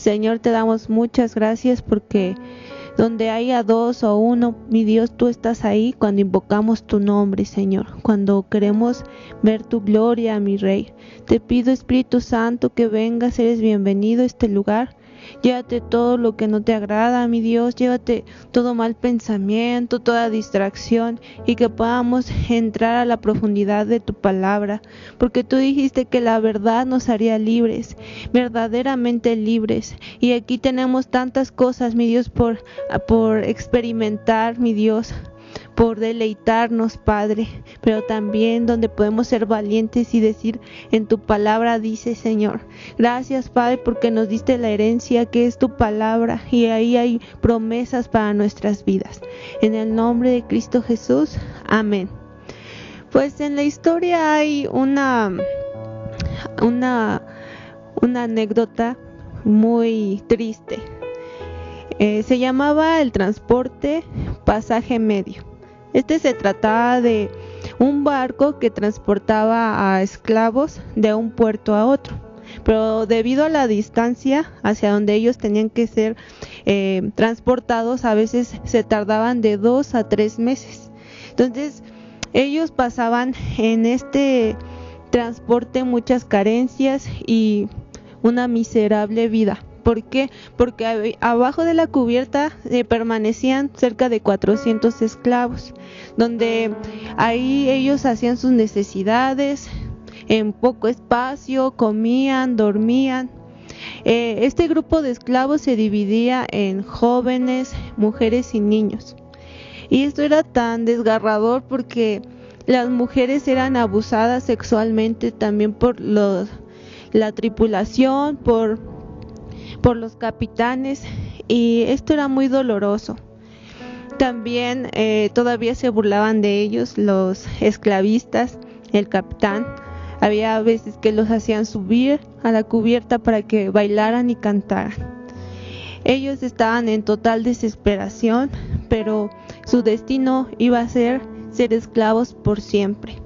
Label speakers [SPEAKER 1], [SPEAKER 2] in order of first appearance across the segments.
[SPEAKER 1] Señor, te damos muchas gracias porque donde haya dos o uno, mi Dios, tú estás ahí cuando invocamos tu nombre, Señor, cuando queremos ver tu gloria, mi Rey. Te pido, Espíritu Santo, que vengas, eres bienvenido a este lugar. Llévate todo lo que no te agrada, mi Dios, llévate todo mal pensamiento, toda distracción, y que podamos entrar a la profundidad de tu palabra, porque tú dijiste que la verdad nos haría libres, verdaderamente libres, y aquí tenemos tantas cosas, mi Dios, por experimentar, mi Dios, por deleitarnos, Padre, pero también donde podemos ser valientes y decir, en tu palabra dice, Señor. Gracias, Padre, porque nos diste la herencia que es tu palabra, y ahí hay promesas para nuestras vidas. En el nombre de Cristo Jesús, amén. Pues en la historia hay una anécdota muy triste. Se llamaba el transporte pasaje medio. Se trataba de un barco que transportaba a esclavos de un puerto a otro, pero debido a la distancia hacia donde ellos tenían que ser transportados, a veces se tardaban de 2 a 3 meses. Entonces, ellos pasaban en este transporte muchas carencias y una miserable vida. ¿Por qué? Porque abajo de la cubierta permanecían cerca de 400 esclavos, donde ahí ellos hacían sus necesidades en poco espacio, comían, dormían. Este grupo de esclavos se dividía en jóvenes, mujeres y niños. Y esto era tan desgarrador porque las mujeres eran abusadas sexualmente también por la tripulación, por los capitanes, y esto era muy doloroso. También todavía se burlaban de ellos los esclavistas, el capitán. Había veces que los hacían subir a la cubierta para que bailaran y cantaran. Ellos estaban en total desesperación, pero su destino iba a ser esclavos por siempre.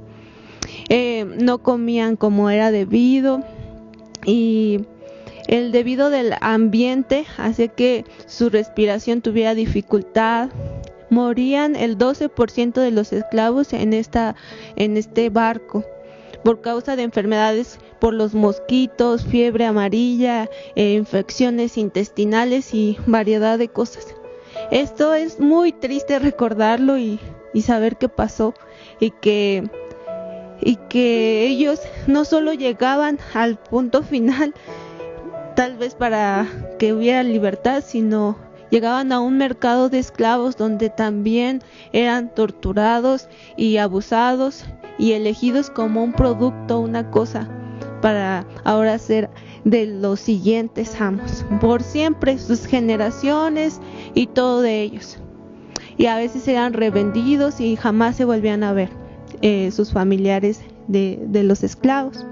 [SPEAKER 1] No comían como era debido, y el debido del ambiente hacía que su respiración tuviera dificultad. Morían el 12% de los esclavos en este barco por causa de enfermedades por los mosquitos, fiebre amarilla, infecciones intestinales y variedad de cosas. Esto es muy triste recordarlo y saber qué pasó, y que ellos no solo llegaban al punto final tal vez para que hubiera libertad, sino llegaban a un mercado de esclavos donde también eran torturados y abusados y elegidos como un producto, una cosa, para ahora ser de los siguientes amos, por siempre, sus generaciones y todo de ellos. Y a veces eran revendidos y jamás se volvían a ver sus familiares de los esclavos.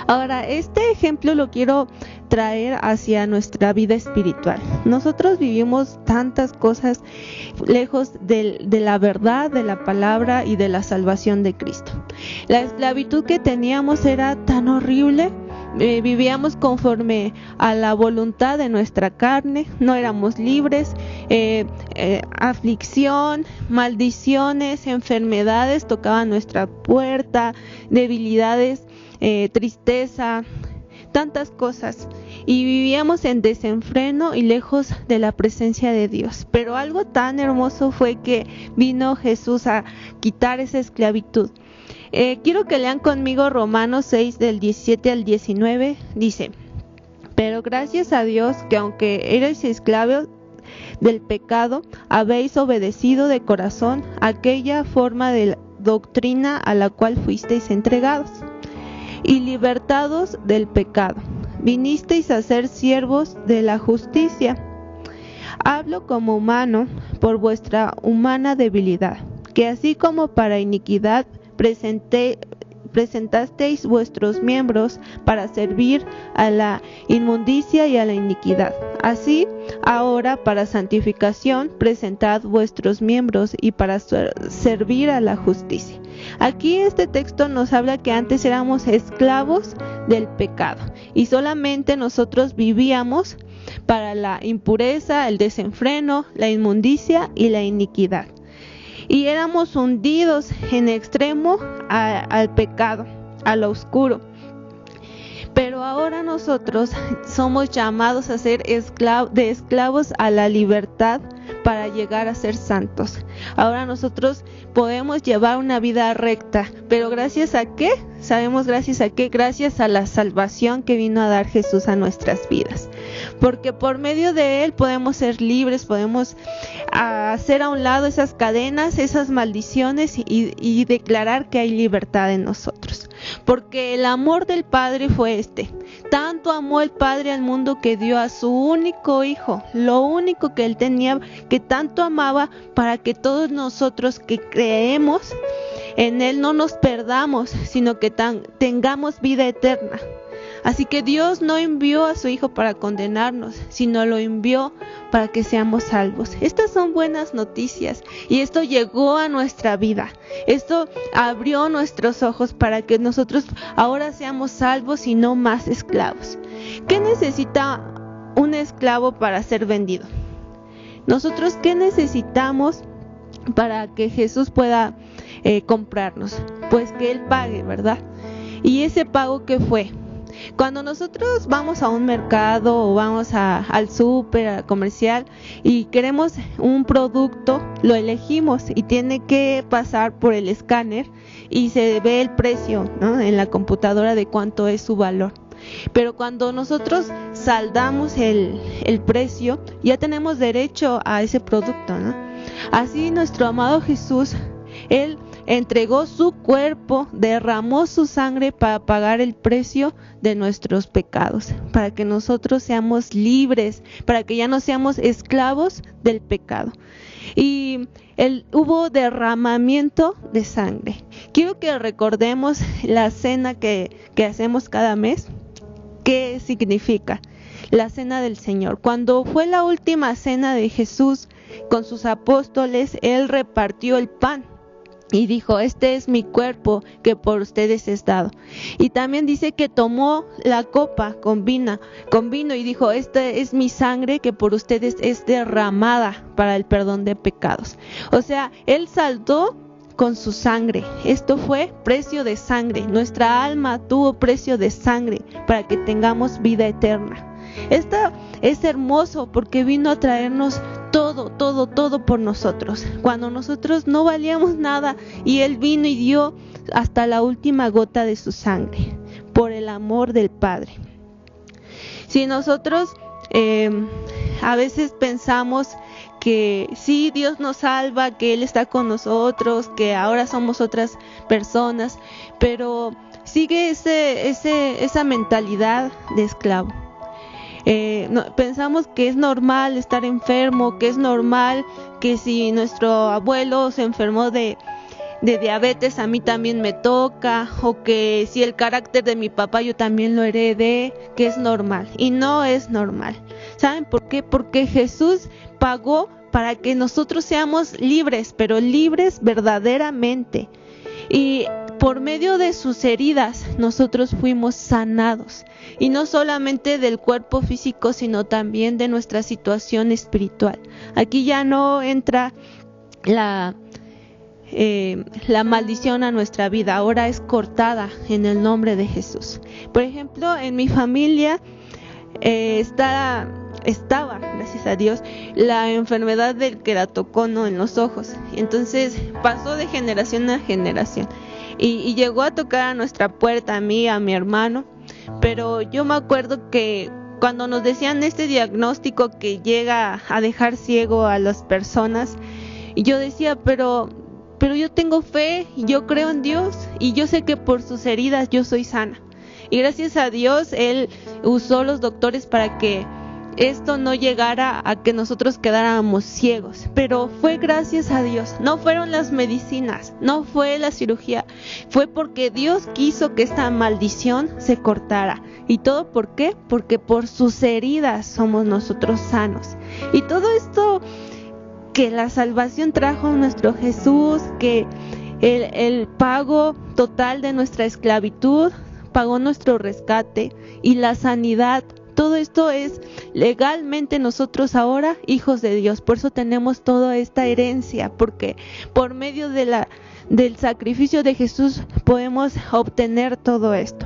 [SPEAKER 1] Ahora, este ejemplo lo quiero traer hacia nuestra vida espiritual. Nosotros vivimos tantas cosas lejos de la verdad, de la palabra y de la salvación de Cristo. La esclavitud que teníamos era tan horrible. Vivíamos conforme a la voluntad de nuestra carne, no éramos libres. Aflicción, maldiciones, enfermedades tocaban nuestra puerta, debilidades, tristeza, tantas cosas, y vivíamos en desenfreno y lejos de la presencia de Dios. Pero algo tan hermoso fue que vino Jesús a quitar esa esclavitud. Quiero que lean conmigo Romanos 6 del 17 al 19. Dice: pero gracias a Dios que aunque erais esclavos del pecado, habéis obedecido de corazón aquella forma de doctrina a la cual fuisteis entregados, y libertados del pecado, vinisteis a ser siervos de la justicia. Hablo como humano por vuestra humana debilidad, que así como para iniquidad presentasteis vuestros miembros para servir a la inmundicia y a la iniquidad. Así, ahora para santificación, presentad vuestros miembros y para servir a la justicia. Aquí este texto nos habla que antes éramos esclavos del pecado y solamente nosotros vivíamos para la impureza, el desenfreno, la inmundicia y la iniquidad. Y éramos hundidos en extremo al pecado, a lo oscuro. Pero ahora nosotros somos llamados a ser esclavos a la libertad para llegar a ser santos. Ahora nosotros podemos llevar una vida recta, pero ¿gracias a qué? Sabemos gracias a qué, gracias a la salvación que vino a dar Jesús a nuestras vidas. Porque por medio de Él podemos ser libres, podemos hacer a un lado esas cadenas, esas maldiciones y declarar que hay libertad en nosotros. Porque el amor del Padre fue este: tanto amó el Padre al mundo que dio a su único Hijo, lo único que Él tenía, que tanto amaba, para que todos nosotros que creemos en Él no nos perdamos, sino que tengamos vida eterna. Así que Dios no envió a su Hijo para condenarnos, sino lo envió para que seamos salvos. Estas son buenas noticias y esto llegó a nuestra vida. Esto abrió nuestros ojos para que nosotros ahora seamos salvos y no más esclavos. ¿Qué necesita un esclavo para ser vendido? Nosotros, ¿qué necesitamos para que Jesús pueda comprarnos? Pues que Él pague, ¿verdad? Y ese pago, ¿qué fue? Cuando nosotros vamos a un mercado o vamos al súper, a comercial y queremos un producto, lo elegimos y tiene que pasar por el escáner y se ve el precio, ¿no?, en la computadora de cuánto es su valor. Pero cuando nosotros saldamos el precio, ya tenemos derecho a ese producto, ¿no? Así nuestro amado Jesús, Él entregó su cuerpo, derramó su sangre para pagar el precio de nuestros pecados, para que nosotros seamos libres, para que ya no seamos esclavos del pecado. Y hubo derramamiento de sangre. Quiero que recordemos la cena que hacemos cada mes. ¿Qué significa? La cena del Señor. Cuando fue la última cena de Jesús con sus apóstoles, Él repartió el pan y dijo: este es mi cuerpo que por ustedes es dado. Y también dice que tomó la copa con vino y dijo: esta es mi sangre que por ustedes es derramada para el perdón de pecados. O sea, Él saldó con su sangre. Esto fue precio de sangre. Nuestra alma tuvo precio de sangre para que tengamos vida eterna. Esto es hermoso porque vino a traernos todo por nosotros, cuando nosotros no valíamos nada, y Él vino y dio hasta la última gota de su sangre por el amor del Padre. Si nosotros a veces pensamos que sí, Dios nos salva, que Él está con nosotros, que ahora somos otras personas, pero sigue esa mentalidad de esclavo. Pensamos que es normal estar enfermo, que es normal que si nuestro abuelo se enfermó de diabetes, a mí también me toca, o que si el carácter de mi papá yo también lo heredé, que es normal. Y no es normal. ¿Saben por qué? Porque Jesús pagó para que nosotros seamos libres, pero libres verdaderamente. Y por medio de sus heridas nosotros fuimos sanados, y no solamente del cuerpo físico, sino también de nuestra situación espiritual. Aquí ya no entra la maldición a nuestra vida, ahora es cortada en el nombre de Jesús. Por ejemplo, en mi familia estaba, gracias a Dios, la enfermedad del queratocono en los ojos. Entonces pasó de generación a generación y llegó a tocar a nuestra puerta, a mí, a mi hermano. Pero yo me acuerdo que cuando nos decían este diagnóstico que llega a dejar ciego a las personas, y yo decía, pero yo tengo fe, yo creo en Dios y yo sé que por sus heridas yo soy sana. Y gracias a Dios Él usó los doctores para que esto no llegara a que nosotros quedáramos ciegos, pero fue gracias a Dios. No fueron las medicinas, no fue la cirugía, fue porque Dios quiso que esta maldición se cortara. ¿Y todo por qué? Porque por sus heridas somos nosotros sanos. Y todo esto que la salvación trajo a nuestro Jesús, que el pago total de nuestra esclavitud, pagó nuestro rescate y la sanidad. Todo esto es legalmente nosotros ahora hijos de Dios. Por eso tenemos toda esta herencia, porque por medio del sacrificio de Jesús podemos obtener todo esto.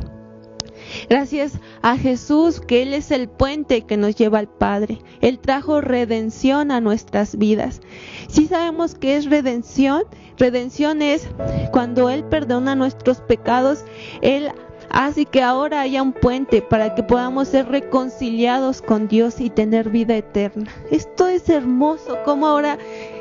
[SPEAKER 1] Gracias a Jesús, que Él es el puente que nos lleva al Padre. Él trajo redención a nuestras vidas. ¿Sí sabemos qué es redención? Redención es cuando Él perdona nuestros pecados. Él hace que ahora haya un puente para que podamos ser reconciliados con Dios y tener vida eterna. Esto es hermoso, como ahora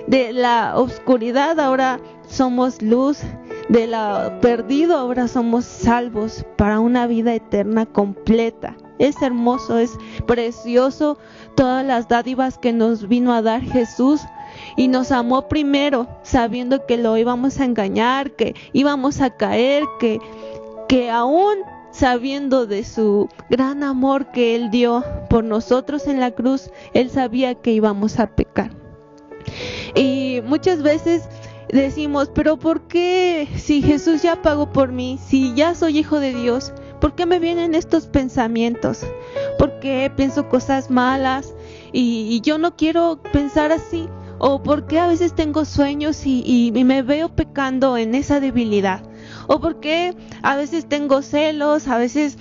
[SPEAKER 1] de la oscuridad ahora somos luz, de la perdido ahora somos salvos para una vida eterna completa. Es hermoso, es precioso todas las dádivas que nos vino a dar Jesús, y nos amó primero sabiendo que lo íbamos a engañar, que íbamos a caer, que aún sabiendo de su gran amor que Él dio por nosotros en la cruz, Él sabía que íbamos a pecar. Y muchas veces decimos, pero ¿por qué si Jesús ya pagó por mí, si ya soy hijo de Dios, por qué me vienen estos pensamientos? ¿Por qué pienso cosas malas y yo no quiero pensar así? ¿O por qué a veces tengo sueños y me veo pecando en esa debilidad? ¿O por qué a veces tengo celos, a veces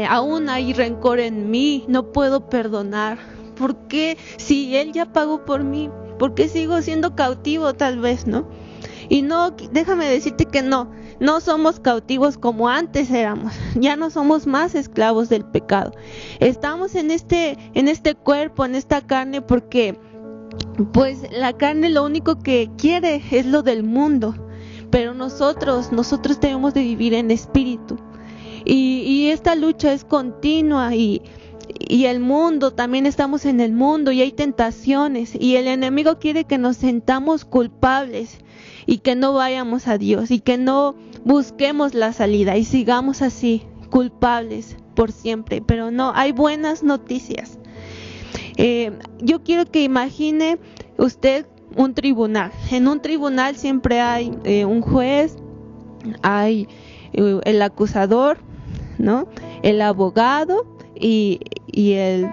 [SPEAKER 1] aún hay rencor en mí, no puedo perdonar? ¿Por qué si Él ya pagó por mí? ¿Por qué sigo siendo cautivo tal vez, no? Y no, déjame decirte que no somos cautivos como antes éramos. Ya no somos más esclavos del pecado. Estamos en este cuerpo, en esta carne, porque pues la carne lo único que quiere es lo del mundo. Pero nosotros tenemos de vivir en espíritu. Y esta lucha es continua y el mundo, también estamos en el mundo y hay tentaciones. Y el enemigo quiere que nos sentamos culpables y que no vayamos a Dios y que no busquemos la salida y sigamos así, culpables por siempre. Pero no, hay buenas noticias. Yo quiero que imagine usted un tribunal. En un tribunal siempre hay un juez, hay el acusador, ¿no? El abogado y el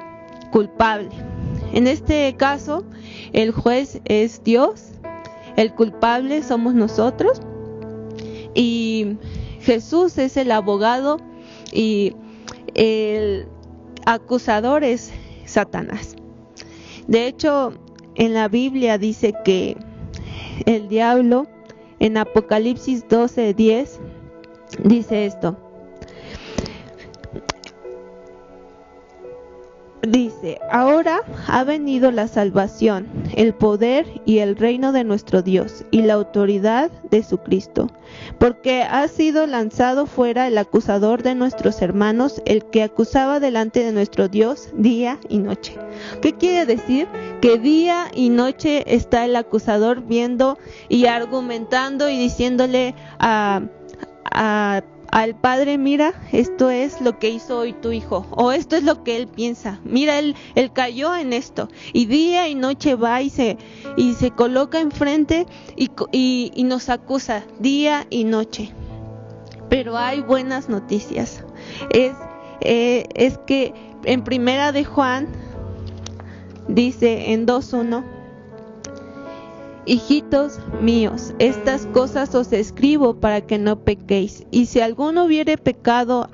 [SPEAKER 1] culpable. En este caso, el juez es Dios, el culpable somos nosotros y Jesús es el abogado y el acusador es Satanás. De hecho, en la Biblia dice que el diablo, en Apocalipsis 12:10, dice esto. Dice, ahora ha venido la salvación, el poder y el reino de nuestro Dios y la autoridad de su Cristo, porque ha sido lanzado fuera el acusador de nuestros hermanos, el que acusaba delante de nuestro Dios día y noche. ¿Qué quiere decir? Que día y noche está el acusador viendo y argumentando y diciéndole al padre, mira, esto es lo que hizo hoy tu hijo, o esto es lo que él piensa, mira, él cayó en esto, y día y noche va y se coloca enfrente y nos acusa día y noche. Pero hay buenas noticias, es que en Primera de Juan dice en 2:1, hijitos míos, estas cosas os escribo para que no pequéis. Y si alguno hubiere pecado,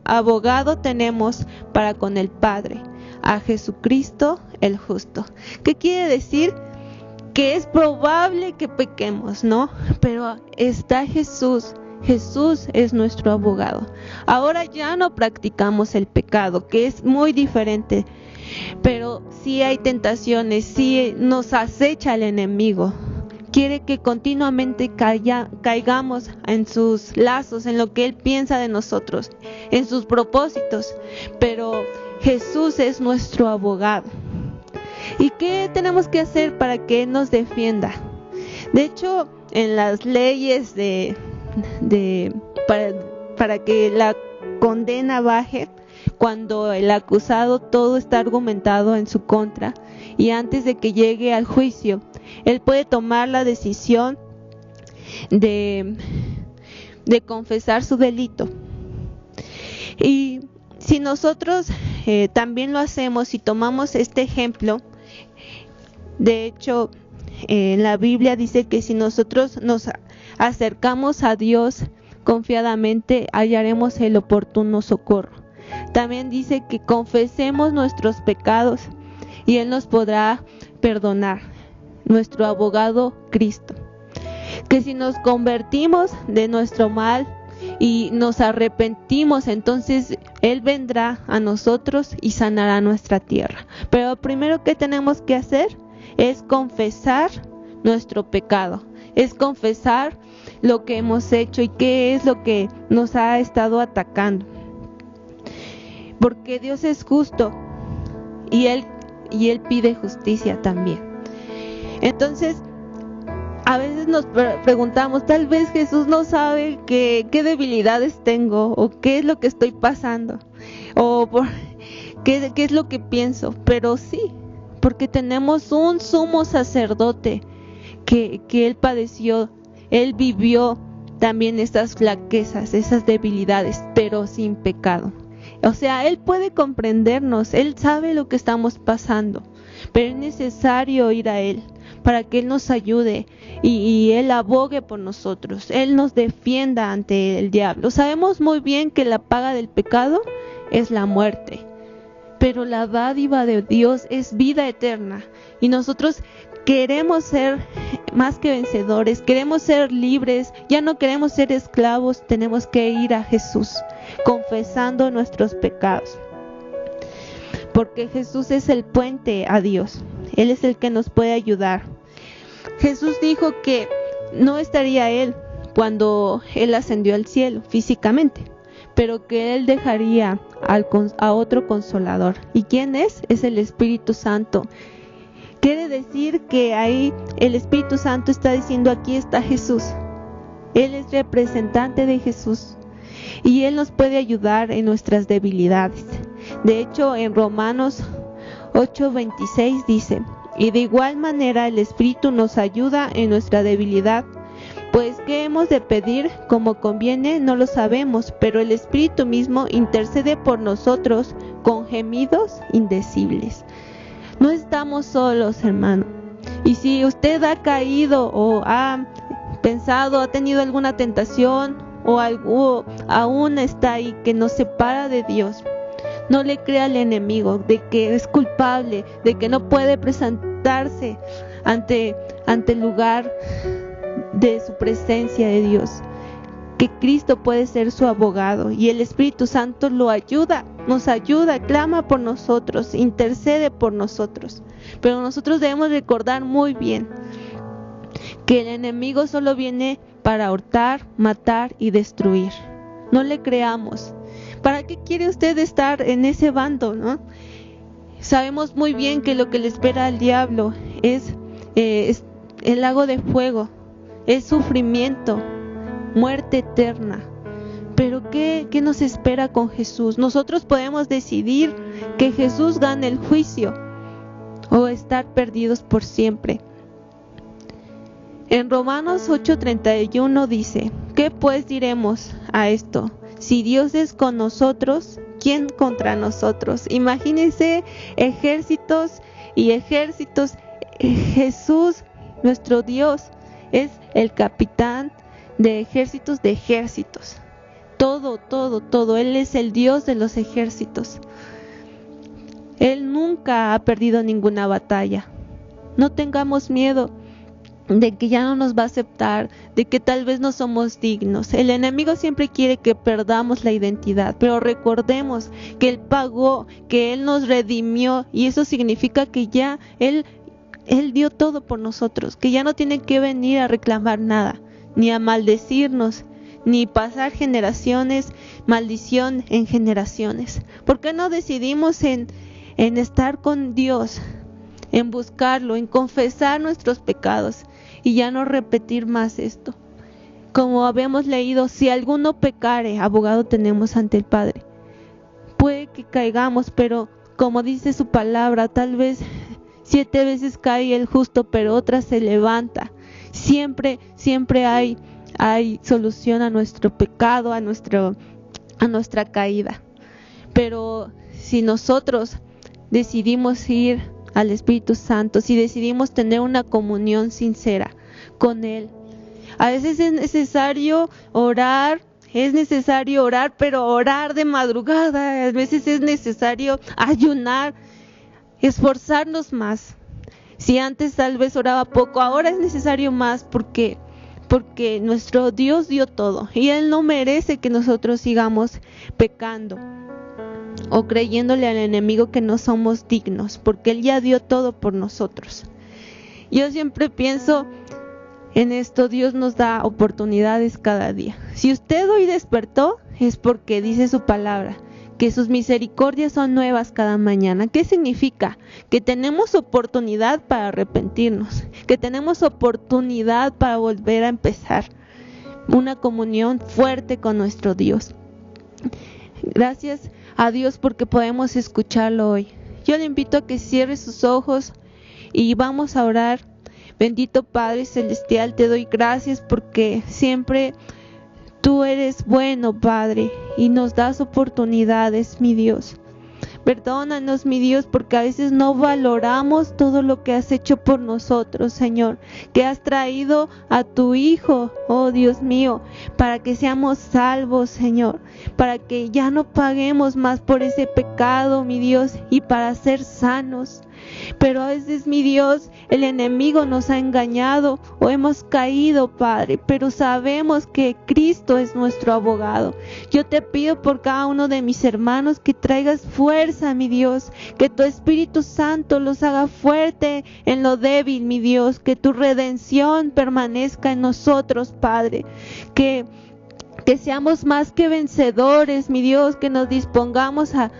[SPEAKER 1] abogado tenemos para con el Padre, a Jesucristo el justo. ¿Qué quiere decir? Que es probable que pequemos, ¿no? Pero está Jesús. Jesús es nuestro abogado. Ahora ya no practicamos el pecado, que es muy diferente. Pero sí hay tentaciones, sí nos acecha el enemigo. Quiere que continuamente caigamos en sus lazos, en lo que él piensa de nosotros, en sus propósitos. Pero Jesús es nuestro abogado. ¿Y qué tenemos que hacer para que Él nos defienda? De hecho, en las leyes para que la condena baje, cuando el acusado todo está argumentado en su contra y antes de que llegue al juicio, él puede tomar la decisión de confesar su delito. Y si nosotros también lo hacemos y tomamos este ejemplo, de hecho, la Biblia dice que si nosotros nos acercamos a Dios confiadamente, hallaremos el oportuno socorro. También dice que confesemos nuestros pecados y Él nos podrá perdonar, nuestro abogado Cristo. Que si nos convertimos de nuestro mal y nos arrepentimos, entonces Él vendrá a nosotros y sanará nuestra tierra. Pero lo primero que tenemos que hacer es confesar nuestro pecado, es confesar lo que hemos hecho y qué es lo que nos ha estado atacando. Porque Dios es justo y Él pide justicia también. Entonces, a veces nos preguntamos, tal vez Jesús no sabe qué debilidades tengo o qué es lo que estoy pasando o qué es lo que pienso, pero sí, porque tenemos un sumo sacerdote que Él padeció, Él vivió también esas flaquezas, esas debilidades, pero sin pecado. O sea, Él puede comprendernos, Él sabe lo que estamos pasando, pero es necesario ir a Él para que Él nos ayude y Él abogue por nosotros, Él nos defienda ante el diablo. Sabemos muy bien que la paga del pecado es la muerte, pero la dádiva de Dios es vida eterna y nosotros queremos ser más que vencedores, queremos ser libres, ya no queremos ser esclavos, tenemos que ir a Jesús confesando nuestros pecados. Porque Jesús es el puente a Dios, Él es el que nos puede ayudar. Jesús dijo que no estaría Él cuando Él ascendió al cielo físicamente, pero que Él dejaría a otro consolador. ¿Y quién es? Es el Espíritu Santo. Quiere decir que ahí el Espíritu Santo está diciendo, aquí está Jesús. Él es representante de Jesús y Él nos puede ayudar en nuestras debilidades. De hecho, en Romanos 8:26 dice, y de igual manera el Espíritu nos ayuda en nuestra debilidad, pues ¿qué hemos de pedir como conviene? No lo sabemos, pero el Espíritu mismo intercede por nosotros con gemidos indecibles. No estamos solos, hermano. Y si usted ha caído o ha pensado, ha tenido alguna tentación o algo aún está ahí que nos separa de Dios, no le crea al enemigo de que es culpable, de que no puede presentarse ante el lugar de su presencia de Dios, que Cristo puede ser su abogado y el Espíritu Santo lo ayuda, nos ayuda, clama por nosotros, intercede por nosotros. Pero nosotros debemos recordar muy bien que el enemigo solo viene para hurtar, matar y destruir. No le creamos. ¿Para qué quiere usted estar en ese bando, no? Sabemos muy bien que lo que le espera al diablo es el lago de fuego, es sufrimiento, muerte eterna. Pero ¿qué nos espera con Jesús? Nosotros podemos decidir que Jesús gane el juicio o estar perdidos por siempre. En Romanos 8:31 dice, ¿qué pues diremos a esto? Si Dios es con nosotros, ¿quién contra nosotros? Imagínense ejércitos y ejércitos. Jesús, nuestro Dios, es el capitán de ejércitos de ejércitos. Todo. Él es el Dios de los ejércitos. Él nunca ha perdido ninguna batalla. No tengamos miedo de que ya no nos va a aceptar, de que tal vez no somos dignos. El enemigo siempre quiere que perdamos la identidad, pero recordemos que Él pagó, que Él nos redimió, y eso significa que ya Él dio todo por nosotros, que ya no tiene que venir a reclamar nada, ni a maldecirnos, ni pasar generaciones, maldición en generaciones. ¿Por qué no decidimos en estar con Dios, en buscarlo, en confesar nuestros pecados y ya no repetir más esto? Como habíamos leído, si alguno pecare, abogado tenemos ante el Padre. Puede que caigamos, pero como dice su palabra, tal vez 7 veces cae el justo, pero otra se levanta. Siempre hay solución a nuestro pecado, a nuestra caída. Pero si nosotros decidimos ir al Espíritu Santo, si decidimos tener una comunión sincera con Él, a veces es necesario orar, pero orar de madrugada. A veces es necesario ayunar, esforzarnos más. Si antes tal vez oraba poco, ahora es necesario más porque nuestro Dios dio todo y Él no merece que nosotros sigamos pecando o creyéndole al enemigo que no somos dignos, porque Él ya dio todo por nosotros. Yo siempre pienso en esto: Dios nos da oportunidades cada día. Si usted hoy despertó, es porque dice su palabra que sus misericordias son nuevas cada mañana. ¿Qué significa? Que tenemos oportunidad para arrepentirnos, que tenemos oportunidad para volver a empezar una comunión fuerte con nuestro Dios. Gracias a Dios porque podemos escucharlo hoy. Yo le invito a que cierre sus ojos y vamos a orar. Bendito Padre Celestial, te doy gracias porque siempre tú eres bueno, Padre, y nos das oportunidades, mi Dios. Perdónanos, mi Dios, porque a veces no valoramos todo lo que has hecho por nosotros, Señor, que has traído a tu Hijo, oh Dios mío, para que seamos salvos, Señor, para que ya no paguemos más por ese pecado, mi Dios, y para ser sanos. Pero a veces, mi Dios, el enemigo nos ha engañado o hemos caído, Padre, pero sabemos que Cristo es nuestro abogado. Yo te pido por cada uno de mis hermanos que traigas fuerza, mi Dios, que tu Espíritu Santo los haga fuerte en lo débil, mi Dios, que tu redención permanezca en nosotros, Padre, que seamos más que vencedores, mi Dios, que nos dispongamos a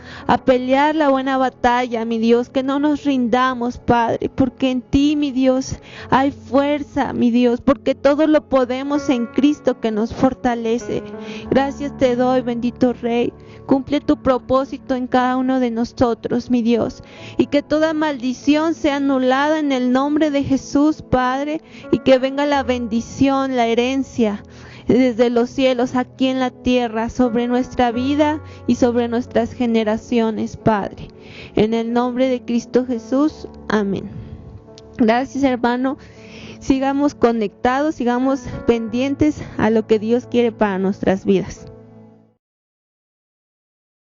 [SPEAKER 1] pelear la buena batalla, mi Dios, que no nos rindamos, Padre, porque en ti, mi Dios, hay fuerza, mi Dios, porque todo lo podemos en Cristo que nos fortalece. Gracias te doy, bendito Rey. Cumple tu propósito en cada uno de nosotros, mi Dios, y que toda maldición sea anulada en el nombre de Jesús, Padre, y que venga la bendición, la herencia desde los cielos aquí en la tierra sobre nuestra vida y sobre nuestras generaciones, Padre. En el nombre de Cristo Jesús, amén. Gracias, hermano. Sigamos conectados, sigamos pendientes a lo que Dios quiere para nuestras vidas.